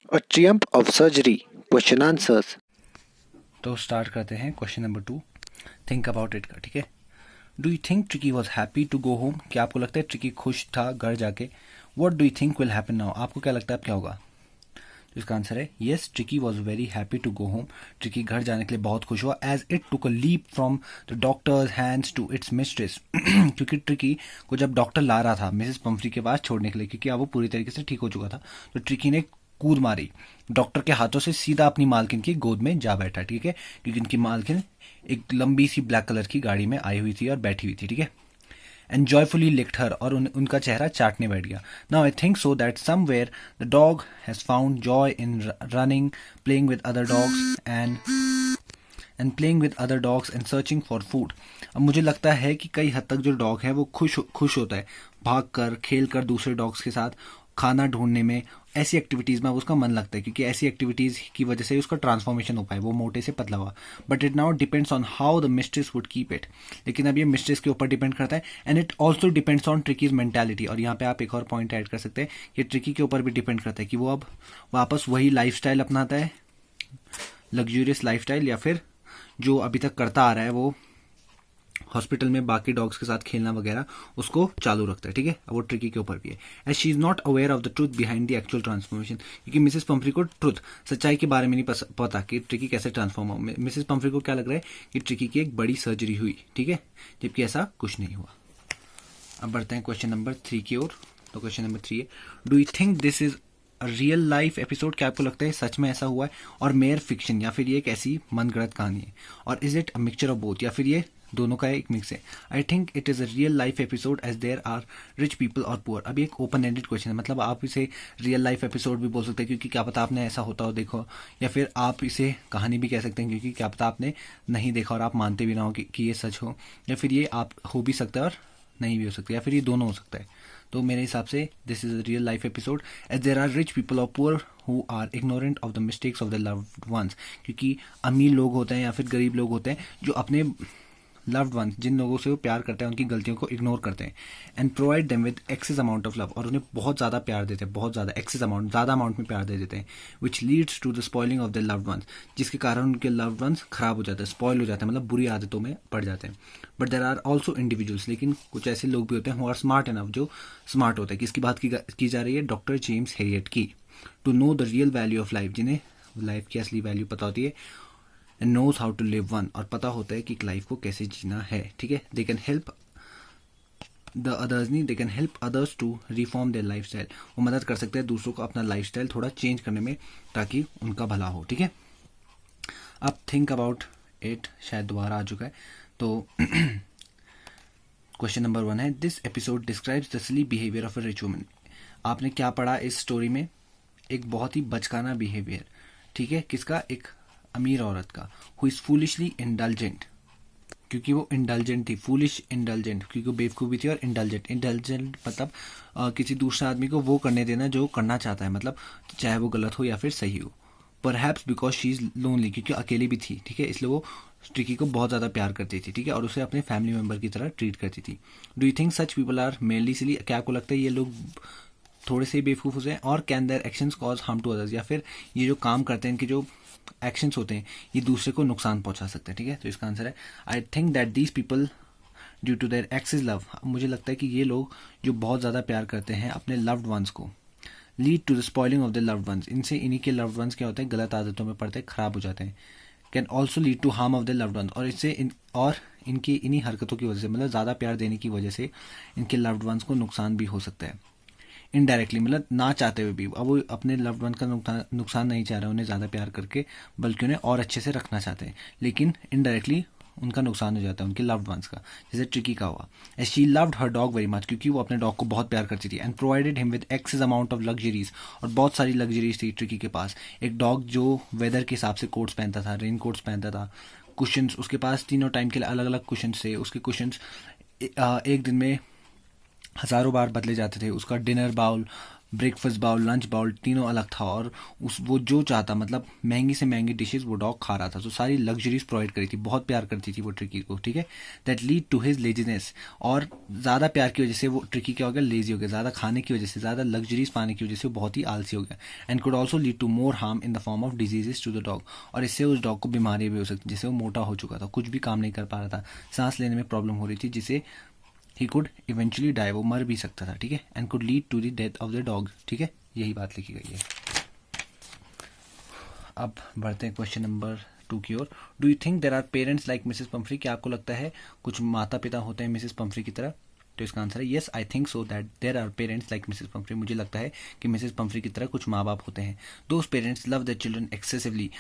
A triumph of surgery. Question answers. तो start करते हैं question number 2, think about it का। ठीक है, do you think Tricky was happy to go home? क्या आपको लगता है ट्रिकी खुश था घर जाके? What do you think will happen now? आपको क्या लगता है अब क्या होगा? तो इसका आंसर है yes, Tricky was very happy to go home. Tricky घर जाने के लिए बहुत खुश हुआ, as it took a leap from the doctor's hands to its mistress. क्योंकि ट्रिकी को जब डॉक्टर ला रहा था मिसेस पंफ्री के पास छोड़ने के लिए, क्योंकि अब वो पूरी तरीके से ठीक हो चुका था, तो ट्रिकी ने कूद मारी डॉक्टर के हाथों से, सीधा अपनी मालकिन की गोद में जा बैठा। ठीक है, क्योंकि इनकी मालकिन एक लंबी सी ब्लैक कलर की गाड़ी में आई हुई थी और बैठी हुई थी। ठीक है, एंड जॉयफुली लिक्ड हर, और उनका चेहरा चाटने बैठ गया। Now I think so that somewhere the dog has found joy in running, playing with other dogs and playing with other dogs and searching for food. अब मुझे लगता है कि कई हद तक जो डॉग है वो खुश होता है भाग कर, खेल कर दूसरे डॉग्स के साथ, खाना ढूंढने में, ऐसी एक्टिविटीज़ में उसका मन लगता है, क्योंकि ऐसी एक्टिविटीज़ की वजह से उसका ट्रांसफॉर्मेशन हो पाए, वो मोटे से पतला हुआ। But it now depends on how the mistress would keep it. लेकिन अब ये मिस्ट्रेस के ऊपर डिपेंड करता है, and it also depends on ट्रिकीज mentality. और यहाँ पे आप एक और पॉइंट ऐड कर सकते हैं कि ट्रिकी के ऊपर भी डिपेंड करता है कि वो अब वापस वही लाइफ अपनाता है, लग्जूरियस लाइफ, या फिर जो अभी तक करता आ रहा है वो हॉस्पिटल में बाकी डॉग्स के साथ खेलना वगैरह, उसको चालू रखता है। ठीक है, अब वो ट्रिकी के ऊपर भी है, as she is not aware of the truth behind the actual transformation. क्योंकि मिसेस पंफ्री को ट्रूथ, सच्चाई के बारे में नहीं पता कि ट्रिकी कैसे ट्रांसफॉर्म हो। मिसेस पंफ्री को क्या लग रहा है कि ट्रिकी की एक बड़ी सर्जरी हुई। ठीक है, जबकि ऐसा कुछ नहीं हुआ। अब बढ़ते हैं क्वेश्चन नंबर 3 की ओर। तो क्वेश्चन नंबर 3 है, do you think this is real life episode? क्या आपको लगता है सच में ऐसा हुआ है और मेयर फिक्शन, या फिर ये एक ऐसी मनगढ़ंत कहानी है? और is it a mixture of both, या फिर ये दोनों का एक मिक्स है? I think it is a real life episode as there are rich people और पुअर। अभी एक ओपन एंडेड क्वेश्चन है, मतलब आप इसे रियल लाइफ एपिसोड भी बोल सकते हैं क्योंकि क्या पता आपने ऐसा होता हो देखो, या फिर आप इसे कहानी भी कह सकते हैं क्योंकि क्या पता आपने नहीं देखा और आप मानते भी ना हो कि ये सच हो, या फिर ये आप हो भी सकता है और नहीं भी हो सकता, या फिर ये दोनों हो सकता है। तो मेरे हिसाब से this is a real life episode as there are rich people और poor who are ignorant of the mistakes of the loved ones. क्योंकि अमीर लोग होते हैं या फिर गरीब लोग होते हैं जो अपने लव्ड वंस, जिन लोगों से वो प्यार करते हैं, उनकी गलतियों को इग्नोर करते हैं, and provide them with excess amount of love, और उन्हें बहुत ज़्यादा प्यार देते हैं, बहुत ज़्यादा एक्सेस अमाउंट, ज़्यादा अमाउंट में प्यार दे देते हैं, which leads to the spoiling of the loved ones, जिसके कारण उनके लव्ड वंस खराब हो जाते हैं, स्पॉइल हो जाते हैं, मतलब बुरी आदतों में पड़ जाते हैं। But there are also individuals, लेकिन कुछ ऐसे लोग भी होते हैं हु आर स्मार्ट एनफ, जो स्मार्ट होते हैं। किसकी बात की जा रही है? डॉक्टर जेम्स हेरियट की। To know the real value of life, जिन्हें लाइफ की असली वैल्यू पता होती है, and knows how to live one, और पता होता है कि लाइफ को कैसे जीना है। ठीक है, they can help the others, नहीं, they can help others to reform their lifestyle. वो मदद कर सकते हैं दूसरों को अपना लाइफ स्टाइल थोड़ा चेंज करने में, ताकि उनका भला हो। ठीक है, अब थिंक अबाउट इट शायद दोबारा आ चुका है। तो क्वेश्चन नंबर 1 है, this episode describes the silly behaviour of a rich woman. आपने क्या पढ़ा इस स्टोरी में? एक बहुत ही बचकाना बिहेवियर। ठीक है, किसका? एक अमीर औरत का, हु इज फूलिशली इंडल्जेंट, क्योंकि वो इंडल्जेंट थी, फूलिश इंडल्जेंट, क्योंकि वो बेवकूफ़ भी थी, और इंडल्जेंट, इंडल्जेंट मतलब किसी दूसरे आदमी को वो करने देना जो करना चाहता है, मतलब चाहे वो गलत हो या फिर सही हो। Perhaps because she is lonely, क्योंकि अकेली भी थी। ठीक है, इसलिए वो ट्रिकी को बहुत ज़्यादा प्यार करती थी। ठीक है, और उसे अपने फैमिली मेम्बर की तरह ट्रीट करती थी। Do you think such people are mainly silly? क्या आपको लगता है ये लोग थोड़े से बेवकूफ़ हो जाए? और can their actions cause harm to others, या फिर ये जो काम करते हैं, इनके जो एक्शंस होते हैं, ये दूसरे को नुकसान पहुंचा सकते हैं? ठीक है, तो इसका आंसर है, I think that these people due to their excess love, मुझे लगता है कि ये लोग जो बहुत ज़्यादा प्यार करते हैं अपने लव्ड वंस को, lead to the spoiling of the loved ones, इनसे इन्हीं के लव्ड वंस क्या होते हैं, गलत आदतों में पड़ते हैं, खराब हो जाते हैं। Can also lead to harm of the loved ones, और इससे और इनकी इन्हीं हरकतों की वजह से, मतलब ज़्यादा प्यार देने की वजह से इनके लव्ड वंस को नुकसान भी हो सकता है, इनडायरेक्टली, मतलब ना चाहते हुए भी। अब वो अपने लव्ड वन का नुकसान नहीं चाह रहे उन्हें ज़्यादा प्यार करके, बल्कि उन्हें और अच्छे से रखना चाहते हैं, लेकिन इनडायरेक्टली उनका नुकसान हो जाता है उनके लव्ड वंस का, जैसे ट्रिकी का हुआ। As she loved her dog very much, क्योंकि वो अपने डॉग को बहुत प्यार करती थी, and provided him with excess amount of luxuries, और बहुत सारी लग्जरीज थी ट्रिकी के पास। एक डॉग जो वेदर के हिसाब से कोट्स पहनता था, रेन कोट्स पहनता था, कुशंस उसके पास तीनों टाइम के लिए अलग अलग कुशंस थे, उसके कुशंस एक दिन में हज़ारों बार बदले जाते थे, उसका dinner bowl breakfast bowl, lunch bowl तीनों अलग था, और वो जो चाहता मतलब महंगी से महंगी डिशेस वो डॉग खा रहा था। तो सारी लग्जरीज प्रोवाइड करी थी, बहुत प्यार करती थी वो ट्रिकी को, ठीक है। That lead to his laziness, और ज़्यादा प्यार की वजह से वो ट्रिकी क्या हो गया, लेजी हो गया। ज़्यादा खाने की वजह से, ज़्यादा लग्जरीज पाने की वजह से वो बहुत ही आलसी हो गया। And could also lead to more harm in the form of diseases to the dog, और इससे उस डॉग को बीमारी भी हो सकती, जिससे वो मोटा हो चुका था, कुछ भी काम नहीं कर पा रहा था, सांस लेने में प्रॉब्लम हो रही थी, जिसे ही कुड इवेंचुअली डाई, वो मर भी सकता था, ठीक है। And could lead to the death of the dog, ठीक है, यही बात लिखी गई है। अब बढ़ते हैं क्वेश्चन नंबर 2 की ओर। Do you think there are parents like Mrs Pomfrey, क्या आपको लगता है कुछ माता पिता होते हैं मिसेस पंफ्री की तरह? तो इसका आंसर है yes, I think so that there are parents like Mrs Pumphrey, मुझे लगता है कि मिसेस पंफ्री की तरह कुछ माँ बाप होते हैं। Those parents love the children excessively,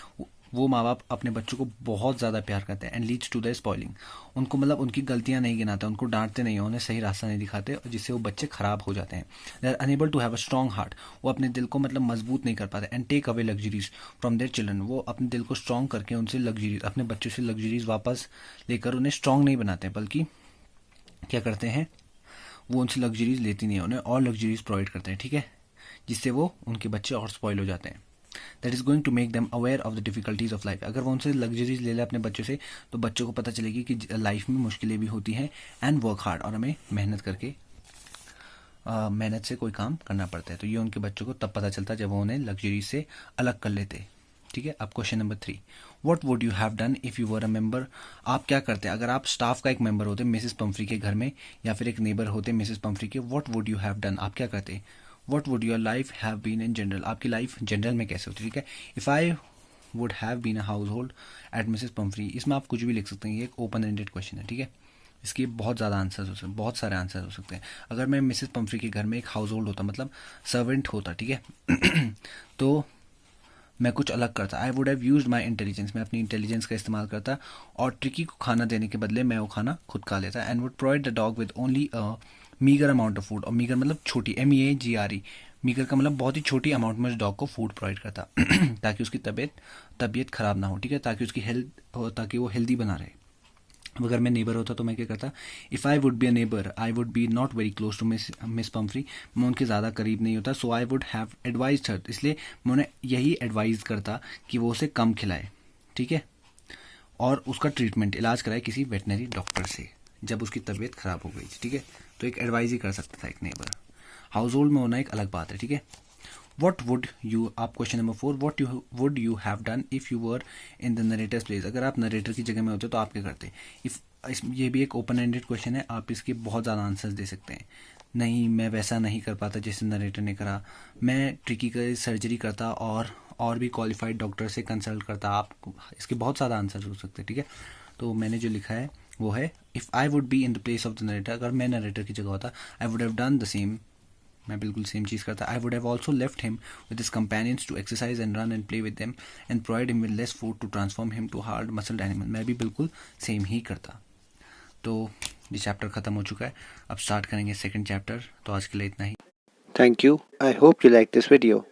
वो माँ बाप अपने बच्चों को बहुत ज़्यादा प्यार करते हैं। And leads to the spoiling, उनको मतलब उनकी गलतियाँ नहीं गिनाते, उनको डांटते नहीं, उन्हें सही रास्ता नहीं दिखाते, जिससे वो बच्चे खराब हो जाते हैं। They are unable to have a strong heart, वो अपने दिल को मतलब मजबूत नहीं कर पाते। And take away luxuries from their children, वो अपने दिल को स्ट्रॉन्ग करके उनसे लग्जरीज, अपने बच्चों से लग्जरीज वापस लेकर उन्हें स्ट्रॉन्ग नहीं बनाते, बल्कि क्या करते हैं, वो उनसे लग्जरीज लेती नहीं है, उन्हें और लग्जरीज प्रोवाइड करते हैं, ठीक है, जिससे वो उनके बच्चे और स्पॉइल हो जाते हैं। That is going to make them aware of the difficulties of life, अगर वो उनसे लग्जरीज ले ले अपने बच्चों से, तो बच्चों को पता चलेगी कि लाइफ में मुश्किलें भी होती हैं। एंड वर्क हार्ड, और हमें मेहनत करके मेहनत से कोई काम करना पड़ता है। तो ये उनके बच्चों को तब पता चलता है जब वो उन्हें लग्जरी से अलग कर लेते, ठीक है। अब question number 3, what would you have done if you were a member, आप क्या करते अगर आप स्टाफ का एक मेंबर होते मिसेस पंफ्री के घर में, या फिर एक नेबर होते मिसेस पंफ्री के, what would you have done, आप क्या करते? What would your life have been in general, आपकी लाइफ जनरल में कैसे होती, ठीक है। If I would have been a household at Mrs Pumphrey, इसमें आप कुछ भी लिख सकते हैं, ये एक ओपन एंडेड क्वेश्चन है, ठीक है। इसके बहुत ज़्यादा आंसर्स हो सकते हैं, बहुत सारे आंसर हो सकते हैं। अगर मैं मिसेस पंफ्री के घर में एक हाउस होल्ड होता, मतलब सर्वेंट होता, ठीक है तो मैं कुछ अलग करता। I would have used my intelligence, मैं अपनी इंटेलिजेंस का इस्तेमाल करता, और ट्रिकी को खाना देने के बदले मैं वो खाना खुद खा लेता। And would provide the dog with only a meagre amount of food, और मीगर मतलब छोटी, MEAGRE, मीगर का मतलब बहुत ही छोटी अमाउंट में उस डॉग को फूड प्रोवाइड करता ताकि उसकी तबीयत खराब ना हो, ठीक है, ताकि उसकी ताकि वो हेल्दी बना रहे। अगर मैं नेबर होता तो मैं क्या करता, if I would be a neighbour I would be not very close to Miss Pumphrey, मैं उनके ज़्यादा करीब नहीं होता। So I would have advise her, इसलिए मैं उन्हें यही एडवाइज करता कि वो उसे कम खिलाए, ठीक है, और उसका ट्रीटमेंट, इलाज कराए किसी वेटनरी डॉक्टर से जब उसकी तबीयत खराब हो गई थी, ठीक है। तो एक एडवाइज ही कर सकता था एक नेबर। हाउस होल्ड में होना एक अलग बात है, ठीक है। वट वुड यू, आप question number 4, what would you have done if you were in the narrator's place, अगर आप नरेटर की जगह में होते तो आप क्या करते? ये भी एक ओपन एंडेड क्वेश्चन है, आप इसके बहुत ज़्यादा आंसर्स दे सकते हैं। नहीं, मैं वैसा नहीं कर पाता जैसे नरेटर ने करा, मैं ट्रिकी का सर्जरी करता और भी क्वालिफाइड डॉक्टर से कंसल्ट करता। आप इसके बहुत ज़्यादा आंसर्स हो सकते हैं, ठीक है। तो मैंने जो लिखा है वो है, if I would be in the place of the narrator, अगर मैं नरेटर की जगह होता, I would have done the same, मैं बिल्कुल सेम चीज़ करता। I would have also left him with his companions to exercise and run and play with them and provide him with less food to transform him to hard muscled animal, मैं भी बिल्कुल same ही करता। तो ये chapter ख़त्म हो चुका है, अब स्टार्ट करेंगे सेकंड चैप्टर। तो आज के लिए इतना ही। Thank you. I hope you like this video.